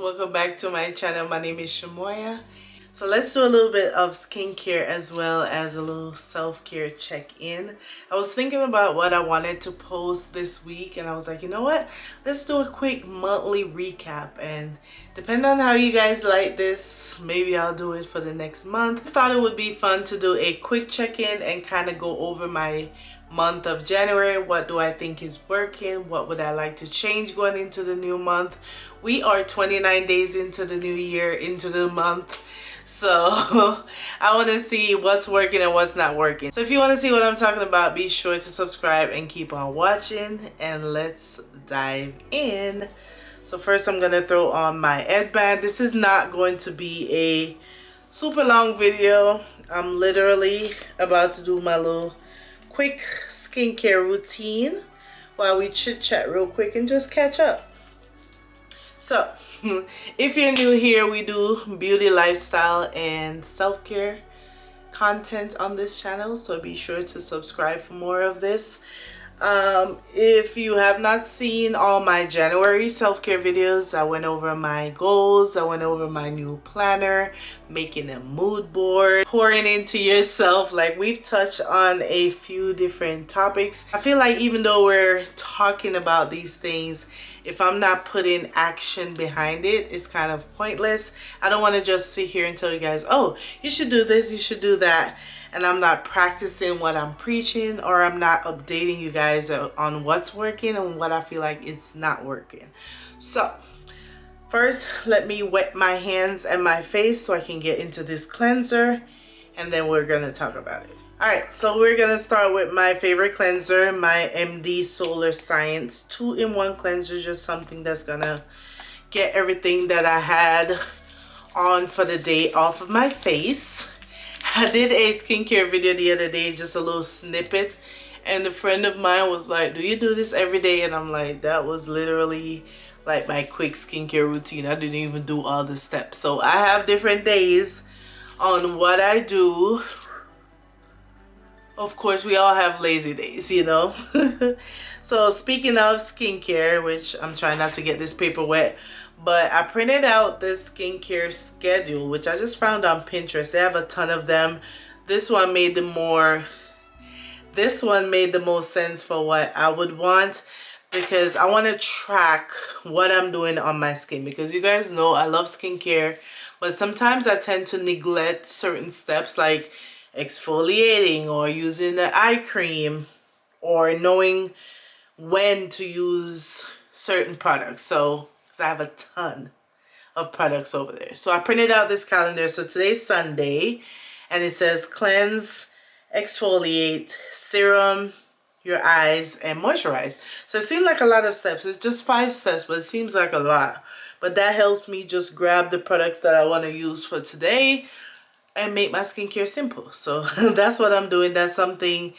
welcome back to my channel. My name is Shamoya. So let's do a little bit of skincare as well as a little self-care check-in. I was thinking about what I wanted to post this week and I was like, you know what, let's do a quick monthly recap, and depending on how you guys like this, maybe I'll do it for the next month. I thought it would be fun to do a quick check-in and kind of go over my month of January. What do I think is working? What would I like to change going into the new month? We are 29 days into the new year, into the month. So I want to see what's working and what's not working. So if you want to see what I'm talking about, be sure to subscribe and keep on watching, and let's dive in. So first I'm going to throw on my headband. This is not going to be a super long video. I'm literally about to do my little quick skincare routine while we chit chat real quick and just catch up. So if you're new here, we do beauty, lifestyle, and self-care content on this channel, so be sure to subscribe for more of this. If you have not seen all my January self-care videos, I went over my goals, I went over my new planner, making a mood board, pouring into yourself. Like, we've touched on a few different topics. I feel like even though we're talking about these things, if I'm not putting action behind it, it's kind of pointless. I don't want to just sit here and tell you guys, oh, you should do this, you should do that, and I'm not practicing what I'm preaching, or I'm not updating you guys on what's working and what I feel like it's not working. So first, let me wet my hands and my face so I can get into this cleanser, and then we're gonna talk about it. Alright, so we're gonna start with my favorite cleanser, my MD Solar Science 2-in-1 cleanser. Just something that's gonna get everything that I had on for the day off of my face. I did a skincare video the other day, just a little snippet, and a friend of mine was like, do you do this every day? And I'm like, that was literally like my quick skincare routine. I didn't even do all the steps. So I have different days on what I do. Of course, we all have lazy days, you know. So speaking of skincare, which I'm trying not to get this paper wet, but I printed out this skincare schedule, which I just found on Pinterest. They have a ton of them. This one made the most sense for what I would want, because I want to track what I'm doing on my skin, because you guys know I love skincare, but sometimes I tend to neglect certain steps like exfoliating or using the eye cream or knowing when to use certain products. So I have a ton of products over there. So I printed out this calendar. So today's Sunday, and it says cleanse, exfoliate, serum your eyes, and moisturize. So it seemed like a lot of steps. It's just 5 steps, but it seems like a lot. But that helps me just grab the products that I want to use for today and make my skincare simple. So that's what I'm doing. That's something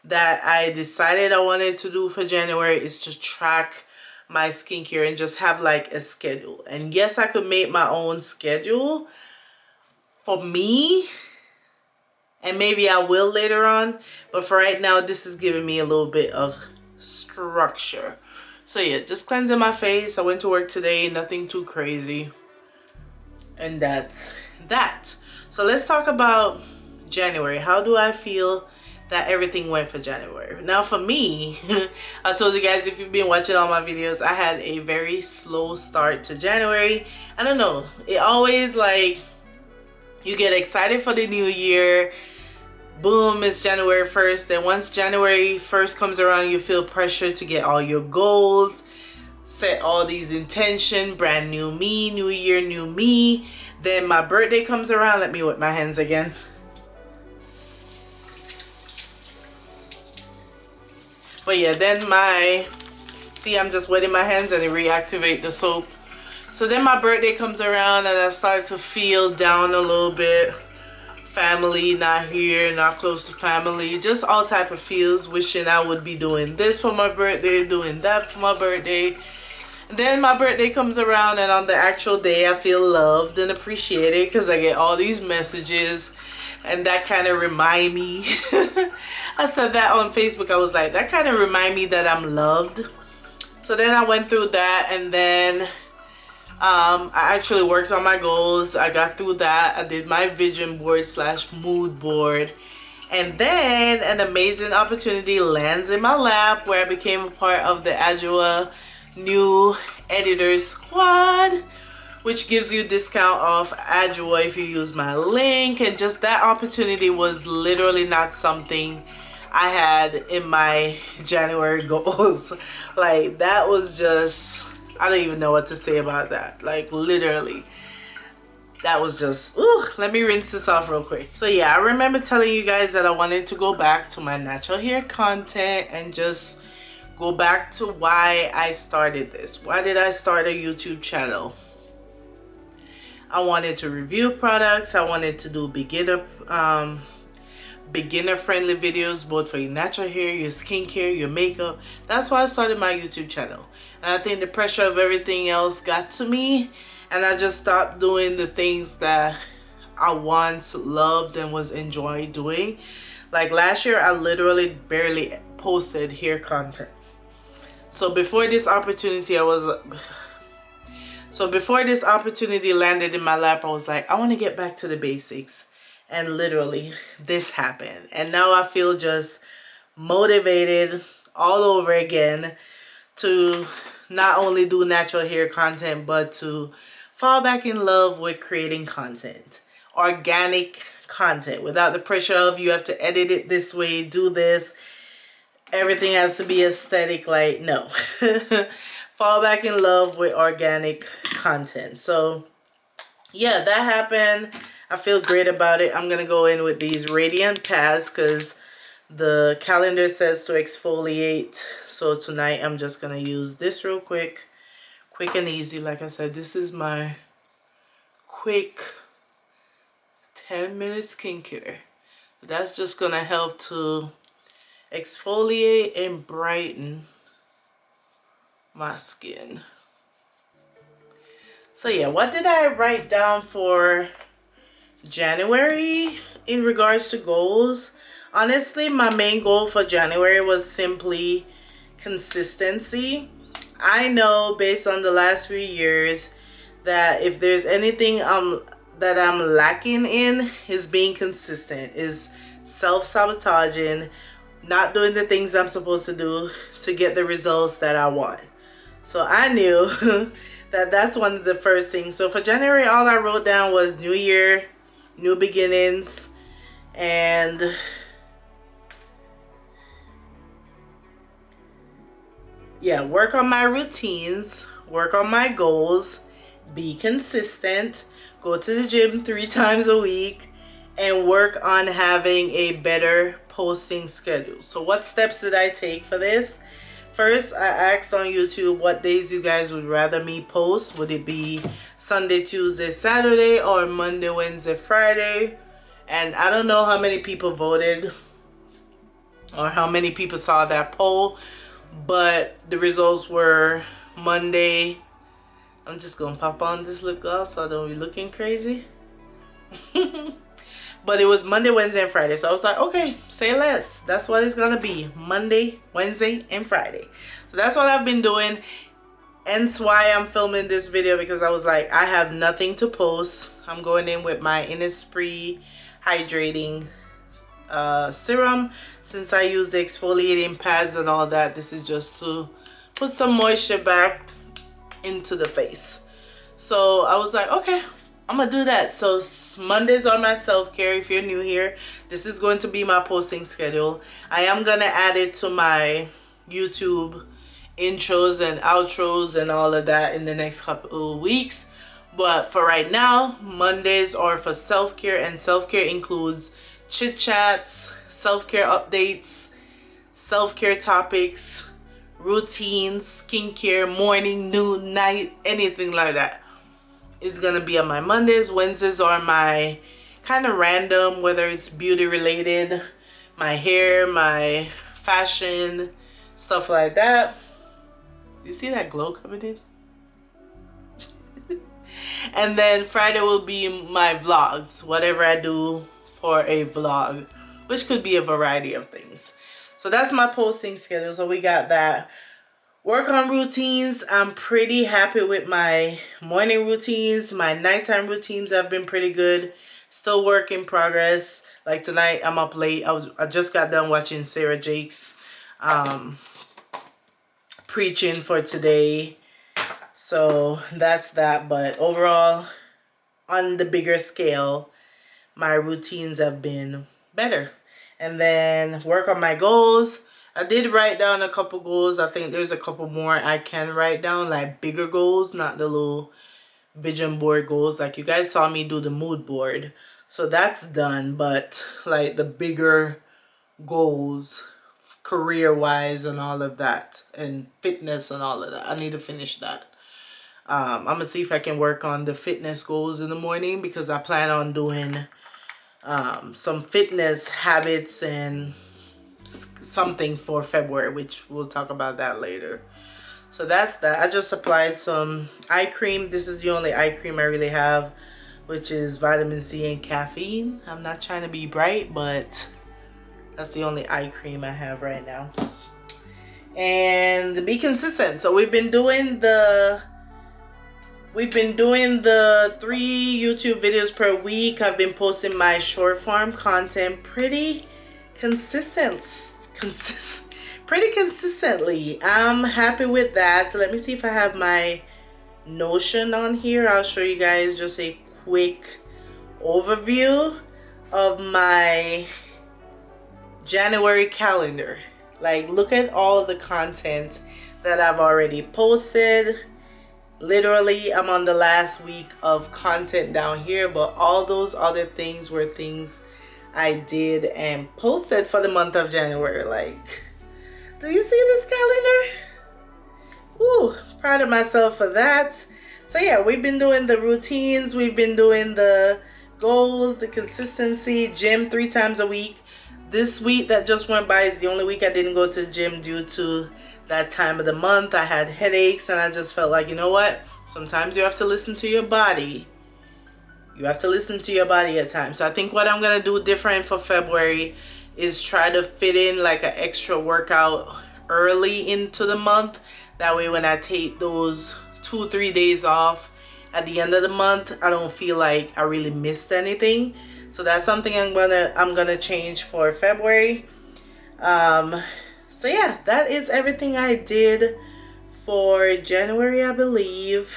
that I decided I wanted to do for January, is to track my skincare and just have like a schedule. And yes, I could make my own schedule for me, and maybe I will later on, but for right now, this is giving me a little bit of structure. So yeah, just cleansing my face. I went to work today, nothing too crazy, and that's that. So let's talk about January. How do I feel that everything went for January? Now for me, I told you guys, if you've been watching all my videos, I had a very slow start to January. I don't know, it always, like, you get excited for the new year, boom, it's January 1st, and once January 1st comes around, you feel pressure to get all your goals, set all these intentions, brand new me, new year, new me. Then my birthday comes around. Let me wet my hands again. But yeah, then see, I'm just wetting my hands and it reactivate the soap. So then my birthday comes around and I start to feel down a little bit. Family not here, not close to family, just all type of feels, wishing I would be doing this for my birthday, doing that for my birthday. Then my birthday comes around, and on the actual day I feel loved and appreciated because I get all these messages, and that kind of remind me I said that on Facebook. I was like, that kind of remind me that I'm loved. So then I went through that, and then I actually worked on my goals. I got through that. I did my vision board slash mood board. And then an amazing opportunity lands in my lap where I became a part of the Agile new editors squad, which gives you discount off Agile if you use my link. And just that opportunity was literally not something I had in my January goals. Like, that was just, I don't even know what to say about that. Like, literally, that was just, ooh, let me rinse this off real quick. So yeah, I remember telling you guys that I wanted to go back to my natural hair content and just go back to why I started this. Why did I start a YouTube channel? I wanted to review products. I wanted to do beginner friendly videos, both for your natural hair, your skincare, your makeup. That's why I started my YouTube channel. And I think the pressure of everything else got to me, and I just stopped doing the things that I once loved and was enjoying doing. Like last year, I literally barely posted hair content. So before this opportunity landed in my lap, I was like, I want to get back to the basics. And literally, this happened. And now I feel just motivated all over again to not only do natural hair content, but to fall back in love with creating content. Organic content without the pressure of you have to edit it this way, do this. Everything has to be aesthetic. Like, no. Fall back in love with organic content. So yeah, that happened. I feel great about it. I'm gonna go in with these radiant pads because the calendar says to exfoliate. So tonight I'm just gonna use this real quick and easy. Like I said, this is my quick 10-minute skincare. That's just gonna help to exfoliate and brighten my skin. So yeah, what did I write down for January in regards to goals? Honestly, my main goal for January was simply consistency. I know based on the last few years that if there's anything that I'm lacking in, is being consistent, is self-sabotaging, not doing the things I'm supposed to do to get the results that I want. So I knew that that's one of the first things. So for January, all I wrote down was new year, new beginnings, and yeah, work on my routines, work on my goals, be consistent, go to the gym 3 times a week, and work on having a better posting schedule. So what steps did I take for this? First, I asked on YouTube what days you guys would rather me post. Would it be Sunday, Tuesday, Saturday, or Monday, Wednesday, Friday? And I don't know how many people voted or how many people saw that poll, but the results were Monday. I'm just gonna pop on this lip gloss so I don't be looking crazy. But it was Monday, Wednesday, and Friday. So I was like, okay, say less. That's what it's gonna be. Monday, Wednesday, and Friday. So that's what I've been doing. Hence why I'm filming this video, because I was like, I have nothing to post. I'm going in with my Innisfree hydrating serum. Since I use the exfoliating pads and all that, this is just to put some moisture back into the face. So I was like, okay, I'm gonna do that. So Mondays are my self-care. If you're new here, this is going to be my posting schedule. I am gonna add it to my YouTube intros and outros and all of that in the next couple of weeks. But for right now, Mondays are for self-care, and self-care includes chit chats, self-care updates, self-care topics, routines, skincare, morning, noon, night, anything like that is gonna be on my Mondays. Wednesdays are my kind of random, whether it's beauty related, my hair, my fashion, stuff like that. You see that glow coming in? And then Friday will be my vlogs, whatever I do for a vlog, which could be a variety of things. So that's my posting schedule. So we got that. Work on routines. I'm pretty happy with my morning routines. My nighttime routines have been pretty good. Still work in progress. Like tonight, I'm up late. I just got done watching Sarah Jake's preaching for today. So that's that. But overall, on the bigger scale, my routines have been better. And then work on my goals. I did write down a couple goals. I think there's a couple more I can write down, like bigger goals, not the little vision board goals. Like you guys saw me do the mood board. So that's done, but like the bigger goals, career wise and all of that, and fitness and all of that, I need to finish that. I'm gonna see if I can work on the fitness goals in the morning, because I plan on doing some fitness habits and something for February, which we'll talk about that later. So that's that. I just applied some eye cream. This is the only eye cream I really have, which is vitamin C and caffeine. I'm not trying to be bright, but that's the only eye cream I have right now. And be consistent. So we've been doing the 3 YouTube videos per week. I've been posting my short form content pretty consistently. I'm happy with that. So let me see if I have my Notion on here. I'll show you guys just a quick overview of my January calendar. Like, look at all of the content that I've already posted. Literally, I'm on the last week of content down here, but all those other things were things I did and posted for the month of January. Like, do you see this calendar? Ooh, proud of myself for that. So yeah, we've been doing the routines, we've been doing the goals, the consistency, gym 3 times a week. This week that just went by is the only week I didn't go to the gym due to that time of the month. I had headaches and I just felt like, you know what? Sometimes you have to listen to your body. You have to listen to your body at times. So I think what I'm going to do different for February is try to fit in like an extra workout early into the month. That way when I take those 2-3 days off at the end of the month, I don't feel like I really missed anything. So that's something I'm gonna change for February. So yeah, that is everything I did for January, I believe.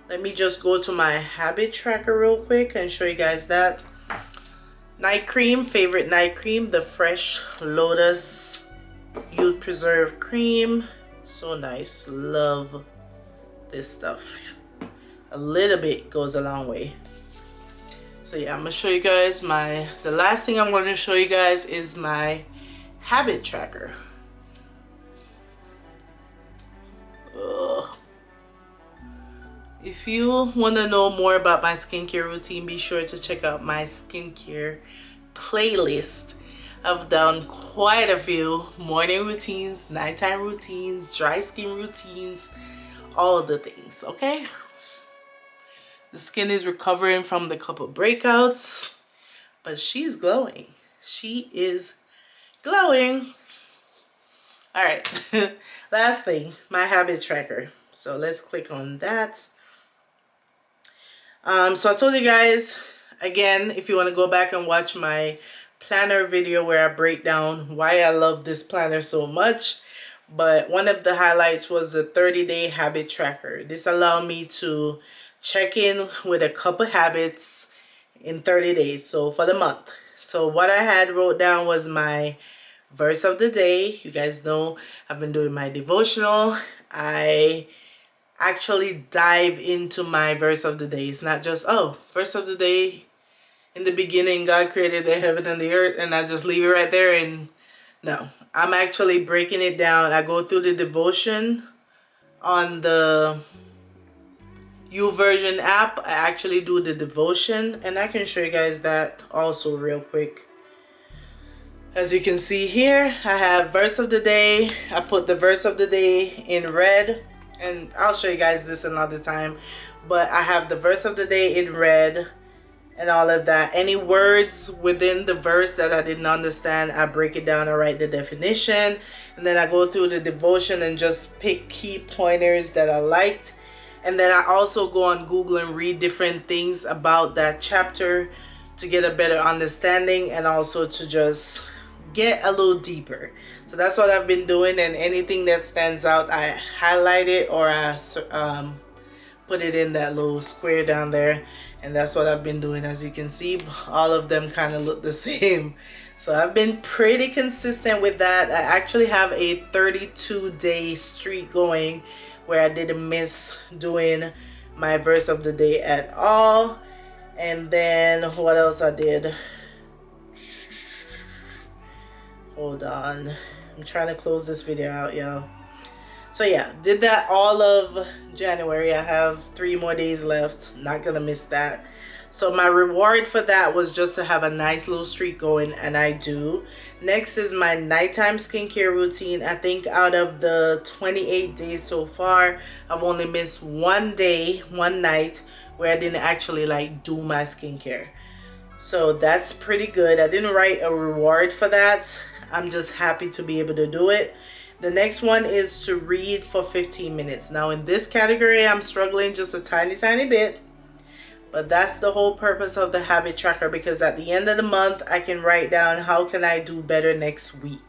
Let me just go to my habit tracker real quick and show you guys that. Night cream, favorite night cream, the Fresh Lotus Youth Preserve Cream. So nice, love this stuff. A little bit goes a long way. So yeah, I'm gonna show you guys the last thing I'm going to show you guys is my habit tracker. If you want to know more about my skincare routine, be sure to check out my skincare playlist. I've done quite a few morning routines, nighttime routines, dry skin routines, all of the things, okay? The skin is recovering from the couple breakouts, but she's glowing. She is glowing. All right, last thing, my habit tracker. So let's click on that. So I told you guys, again, if you want to go back and watch my planner video where I break down why I love this planner so much. But one of the highlights was the 30-day habit tracker. This allowed me to check in with a couple habits in 30 days, so for the month. So what I had wrote down was my verse of the day. You guys know I've been doing my devotional. I actually dive into my verse of the day. It's not just, oh, verse of the day, in the beginning God created the heaven and the earth, and I just leave it right there. And no, I'm actually breaking it down. I go through the devotion on the YouVersion app. I actually do the devotion, and I can show you guys that also real quick. As you can see here, I have verse of the day. I put the verse of the day in red, and I'll show you guys this another time, but I have the verse of the day in red, and all of that. Any words within the verse that I didn't understand, I break it down, I write the definition, and then I go through the devotion and just pick key pointers that I liked. And then I also go on Google and read different things about that chapter to get a better understanding, and also to just get a little deeper. So that's what I've been doing, and anything that stands out, I highlight it, or I put it in that little square down there. And that's what I've been doing. As you can see, all of them kind of look the same. So I've been pretty consistent with that. I actually have a 32-day streak going where I didn't miss doing my verse of the day at all. And then what else I did? Hold on, I'm trying to close this video out, y'all. So yeah, did that all of January. I have 3 more days left, not gonna miss that. So my reward for that was just to have a nice little streak going, and I do. Next is my nighttime skincare routine. I think out of the 28 days so far, I've only missed 1 day, 1 night where I didn't actually like do my skincare. So that's pretty good. I didn't write a reward for that. I'm just happy to be able to do it. The next one is to read for 15 minutes. Now in this category, I'm struggling just a tiny bit. But that's the whole purpose of the habit tracker, because at the end of the month, I can write down how can I do better next week.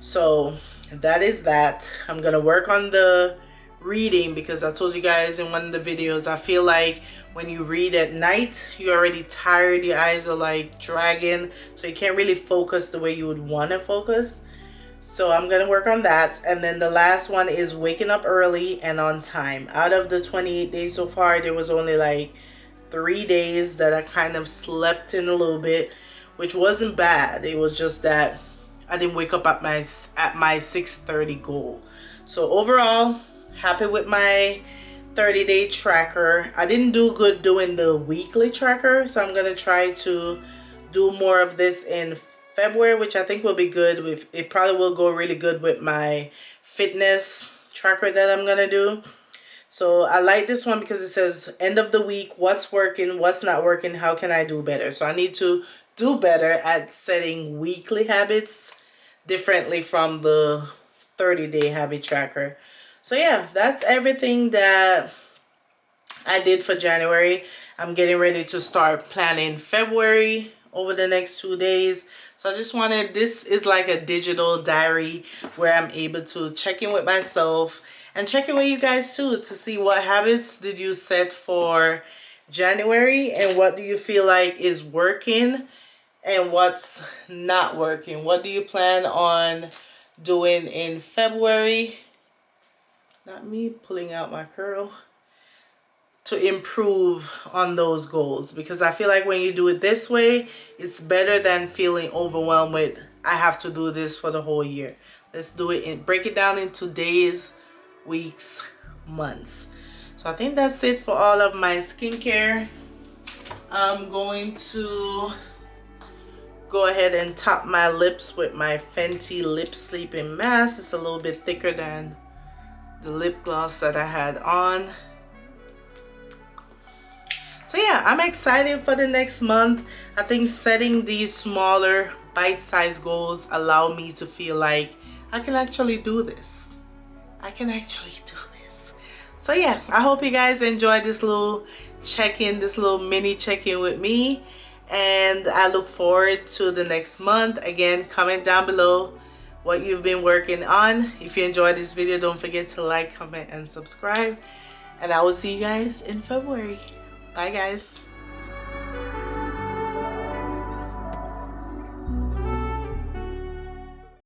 So that is that. I'm going to work on the reading, because I told you guys in one of the videos, I feel like when you read at night, you're already tired. Your eyes are like dragging. So you can't really focus the way you would want to focus. So I'm going to work on that. And then the last one is waking up early and on time. Out of the 28 days so far, there was only like 3 days that I kind of slept in a little bit, which wasn't bad. It was just that I didn't wake up at my 6:30 goal. So overall, happy with my 30-day tracker. I didn't do good doing the weekly tracker, so I'm gonna try to do more of this in February, which I think will be good. It probably will go really good with my fitness tracker that I'm gonna do. So I like this one because it says end of the week, what's working, what's not working, how can I do better. So I need to do better at setting weekly habits differently from the 30-day habit tracker. So yeah, that's everything that I did for January. I'm getting ready to start planning February over the next 2 days. So I just wanted, this is like a digital diary where I'm able to check in with myself and check in with you guys too, to see what habits did you set for January, and what do you feel like is working and what's not working. What do you plan on doing in February? Not me pulling out my curl. To improve on those goals, because I feel like when you do it this way, it's better than feeling overwhelmed with I have to do this for the whole year. Let's do it and break it down into days, weeks, months. So I think that's it for all of my skincare. I'm going to go ahead and top my lips with my Fenty Lip Sleeping Mask. It's a little bit thicker than the lip gloss that I had on. So yeah, I'm excited for the next month. I think setting these smaller bite-sized goals allow me to feel like I can actually do this. I can actually do this. So yeah, I hope you guys enjoyed this little check-in, this little mini check-in with me. And I look forward to the next month. Again, comment down below what you've been working on. If you enjoyed this video, don't forget to like, comment, and subscribe. And I will see you guys in February. Bye guys.